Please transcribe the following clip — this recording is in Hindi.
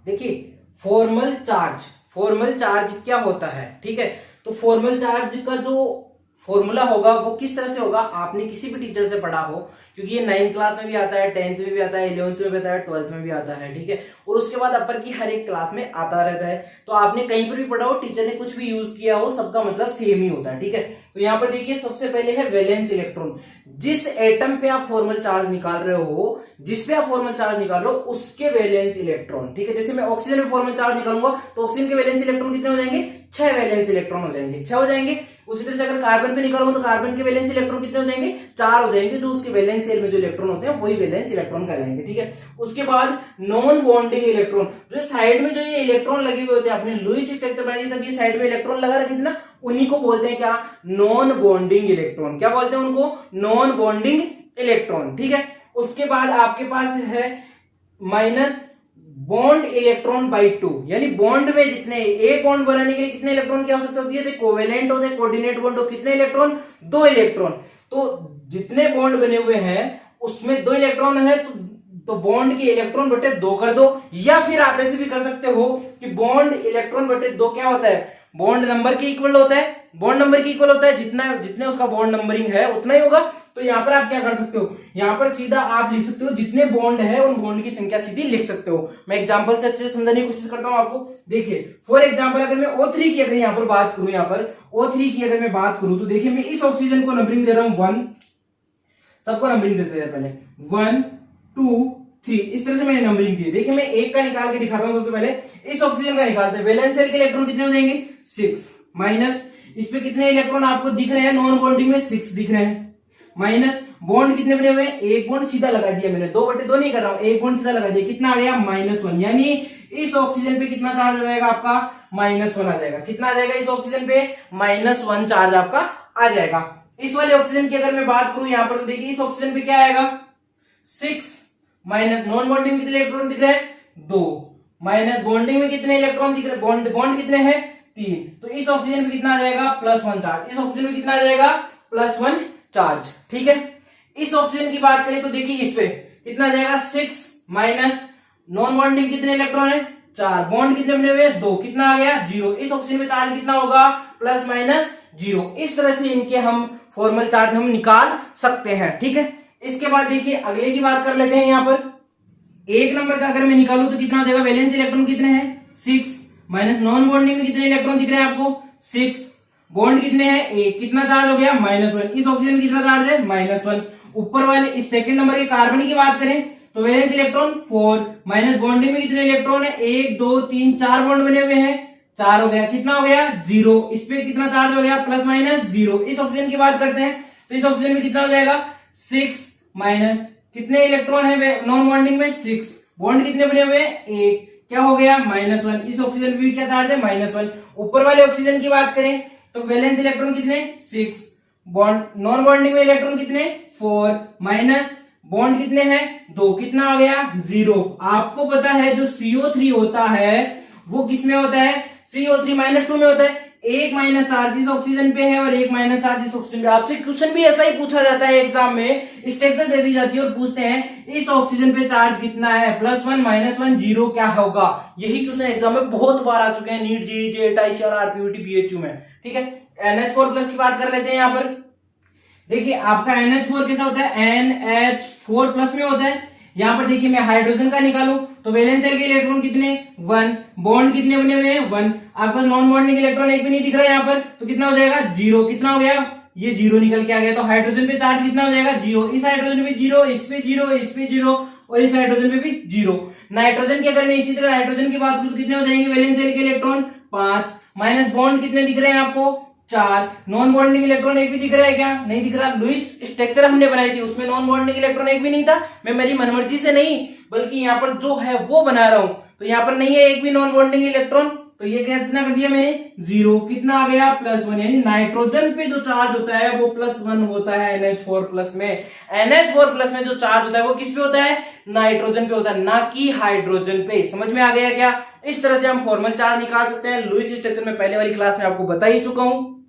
देखिए फॉर्मल चार्ज क्या होता है, ठीक है। तो फॉर्मल चार्ज का जो फॉर्मूला होगा वो किस तरह से होगा, आपने किसी भी टीचर से पढ़ा हो, क्योंकि ये 9th क्लास में भी आता है, 10th में भी आता है, 11th में भी आता है, 12th में भी आता है, ठीक है। और उसके बाद अपर की हर एक क्लास में आता रहता है। तो आपने कहीं पर भी पढ़ा हो, टीचर ने कुछ भी यूज किया हो, सबका मतलब सेम ही होता है, ठीक है। तो यहाँ पर देखिए सबसे पहले है वैलेंस इलेक्ट्रॉन। जिस एटम पे आप फॉर्मल चार्ज निकाल रहे हो, जिस पे आप फॉर्मल चार्ज निकाल रहे हो उसके वैलेंस इलेक्ट्रॉन, ठीक है। जैसे मैं ऑक्सीजन में फॉर्मल चार्ज निकालूंगा तो ऑक्सीजन के वैलेंस इलेक्ट्रॉन कितने हो जाएंगे, 6 वैलेंस इलेक्ट्रॉन हो जाएंगे, 6 हो जाएंगे। उसी तरह से अगर कार्बन पे निकालूंगा तो कार्बन के वैलेंस इलेक्ट्रॉन कितने हो जाएंगे, 4 हो जाएंगे। जो उसके वैलेंस शेल में जो इलेक्ट्रॉन होते हैं वही वैलेंस इलेक्ट्रॉन कहलाएंगे, ठीक है। उसके बाद नॉन बॉन्डिंग इलेक्ट्रॉन, जो साइड में जो ये इलेक्ट्रॉन लगे हुए होते हैं, आपने लुईस स्ट्रक्चर बनाई तब ये साइड में इलेक्ट्रॉन लगा रखे थे ना, उन्हीं को बोलते हैं क्या, नॉन बॉन्डिंग इलेक्ट्रॉन। क्या बोलते हैं उनको, नॉन बॉन्डिंग इलेक्ट्रॉन, ठीक है। उसके बाद आपके पास है माइनस बॉन्ड इलेक्ट्रॉन बाई 2, यानी बॉन्ड में जितने, एक बॉन्ड बनाने के लिए कितने इलेक्ट्रॉन की आवश्यकता होती है, कोवेलेंट होते हैं, कोऑर्डिनेट बॉन्ड हो, कितने इलेक्ट्रॉन, 2 इलेक्ट्रॉन। तो जितने बॉन्ड बने हुए हैं उसमें 2 इलेक्ट्रॉन है, तो बॉन्ड की इलेक्ट्रॉन बटे 2 कर दो। या फिर आप ऐसे भी कर सकते हो कि बॉन्ड इलेक्ट्रॉन बटे 2 क्या होता है, बॉन्ड नंबर के इक्वल होता है, बॉन्ड नंबर के इक्वल होता है, जितने उसका बॉन्ड नंबरिंग है उतना ही होगा। तो यहां पर आप क्या कर सकते हो, यहां पर सीधा आप लिख सकते हो जितने बॉन्ड है उन बॉन्ड की संख्या सीधी लिख सकते हो। मैं एग्जांपल से अच्छे से समझाने की कोशिश करता हूं आपको। देखिए फॉर एग्जांपल अगर मैं O3 की अगर यहां पर बात करूं, यहां पर O3 की अगर मैं बात करूं तो देखिए मैं इस ऑक्सीजन को नंबरिंग दे रहा हूं 1, सबको नंबरिंग देते हैं पहले 1 2 3, इस तरह से मैंने नंबरिंग दी। देखिए मैं एक का निकाल के दिखाता हूं। सबसे पहले इस ऑक्सीजन का निकालते हैं, वैलेंस शेल के इलेक्ट्रॉन कितने हो जाएंगे, 6 माइनस इस पे कितने इलेक्ट्रॉन आपको दिख रहे हैं, नॉन बॉन्डिंग में 6 दिख रहे हैं, माइनस बॉन्ड कितने बने हुए हैं, एक बॉन्ड सीधा लगा दिया मैंने, 2/2 नहीं कर रहा हूं, एक बॉन्ड सीधा लगा दिया, कितना आ गया -1, यानी इस ऑक्सीजन पे कितना चार्ज आ जाएगा आपका, -1 आ जाएगा। कितना आ जाएगा इस ऑक्सीजन पे, -1 चार्ज आपका आ जाएगा। इस वाले ऑक्सीजन की अगर मैं बात करूं यहां पर तो देखिए इस ऑक्सीजन पे क्या आएगा, 6 माइनस नॉन बॉन्डिंग में कितने इलेक्ट्रॉन दिख रहे हैं, 2 माइनस बॉन्डिंग में कितने इलेक्ट्रॉन दिख रहे हैं, बॉन्ड कितने हैं, 3। तो इस ऑक्सीजन पे कितना आ जाएगा, +1 चार्ज। इस ऑक्सीजन में कितना आ जाएगा, +1 चार्ज, ठीक है। इस ऑक्सीजन की बात करें तो देखिए इस पे कितना आ जाएगा, 6 माइनस नॉन बॉन्डिंग कितने इलेक्ट्रॉन है, 4, बॉन्ड कितने बने हुए हैं, 2, कितना आ गया, 0। इस ऑक्सीजन पे चार्ज कितना होगा, +-0। इस तरह से इनके हम फॉर्मल चार्ज हम निकाल सकते हैं, ठीक है। इसके बाद देखिए अगले की बात कर लेते हैं। यहां पर 1 नंबर का अगर मैं निकालूं तो कितना हो जाएगा, वैलेंस इलेक्ट्रॉन कितने हैं, 6 माइनस नॉन बॉन्डिंग में कितने इलेक्ट्रॉन दिख रहे हैं आपको, 6, बॉन्ड कितने हैं, 1, कितना चार्ज हो गया, -1। इस ऑक्सीजन में कितना चार्ज है, -1। ऊपर वाले इस सेकंड नंबर के कार्बन की बात करें तो वैलेंस इलेक्ट्रॉन 4 माइनस बॉन्डिंग में कितने इलेक्ट्रॉन है, 1 2 3 4 बॉन्ड बने हुए हैं, 4 हो गया, कितना हो गया, 0। इस पे कितना चार्ज हो गया, +-0। इस ऑक्सीजन की बात करते हैं तो इस ऑक्सीजन में कितना हो जाएगा, 6 माइनस कितने इलेक्ट्रॉन है नॉन बॉन्डिंग में, 6, बॉन्ड कितने बने हुए हैं, 1, क्या हो गया, -1। इस ऑक्सीजन पे भी क्या चार्ज है, -1। ऊपर वाले ऑक्सीजन की बात करें तो वैलेंस इलेक्ट्रॉन कितने, 6, बॉन्ड नॉन बॉन्डिंग में इलेक्ट्रॉन कितने, 4 माइनस बॉन्ड कितने हैं, 2, कितना आ गया, 0। आपको पता है जो CO3 होता है वो किस में होता है, CO3 -2 में होता है। एक माइनस चार्ज इस ऑक्सीजन पे है और एक माइनस चार्ज इस ऑक्सीजन पे। आपसे क्वेश्चन भी ऐसा ही पूछा जाता है एग्जाम में, स्ट्रक्चर दे दी जाती है और पूछते हैं इस ऑक्सीजन पे चार्ज कितना है, +1 -1 0 क्या होगा। यही क्वेश्चन एग्जाम में बहुत बार आ चुके हैं, नीट जेईई जेईई और आरपीवीटी बीएचयू में, ठीक है। NH4+ की बात कर लेते हैं। यहाँ पर देखिए आपका NH4 कैसा होता है, NH4+ में होता है। यहां पर देखिए मैं हाइड्रोजन का निकालूं तो वैलेंस शेल के इलेक्ट्रॉन कितने, 1, बॉन्ड कितने बने हुए हैं, 1। आपके पास नॉन बॉन्डिंग इलेक्ट्रॉन एक भी नहीं दिख रहा है यहाँ पर, तो कितना हो जाएगा, 0। कितना हो गया, ये 0 निकल के आ गया। तो हाइड्रोजन पे चार्ज कितना हो जाएगा, 0। इस हाइड्रोजन पे 0, इस पे 0, इस पे 0 और इस हाइड्रोजन पे भी 0। नाइट्रोजन की अगर मैं इसी तरह नाइट्रोजन की बात करूं तो कितने हो जाएंगे वैलेंस शेल के इलेक्ट्रॉन, 5 माइनस बॉन्ड कितने दिख रहे हैं आपको, 4। नॉन बॉन्डिंग इलेक्ट्रॉन एक भी दिख रहा है क्या, नहीं दिख रहा। लुईस स्ट्रक्चर हमने बनाई थी उसमें नॉन बॉन्डिंग इलेक्ट्रॉन एक भी नहीं था। मैं मेरी मनमर्जी से नहीं बल्कि यहाँ पर जो है वो बना रहा हूं, तो यहाँ पर नहीं है एक भी नॉन बॉन्डिंग इलेक्ट्रॉन, तो ये कितना कर दिया मैंने, 0। कितना आ गया, +1। यानी नाइट्रोजन पे जो चार्ज होता है वो +1 होता है NH4+ में। NH4+ में जो चार्ज होता है वो किस पे होता है, नाइट्रोजन पे होता है, ना कि हाइड्रोजन पे। समझ में आ गया क्या। इस तरह से हम फॉर्मल चार्ज निकाल सकते हैं। लुईस स्ट्रक्चर में पहले वाली क्लास में आपको बता ही चुका हूं।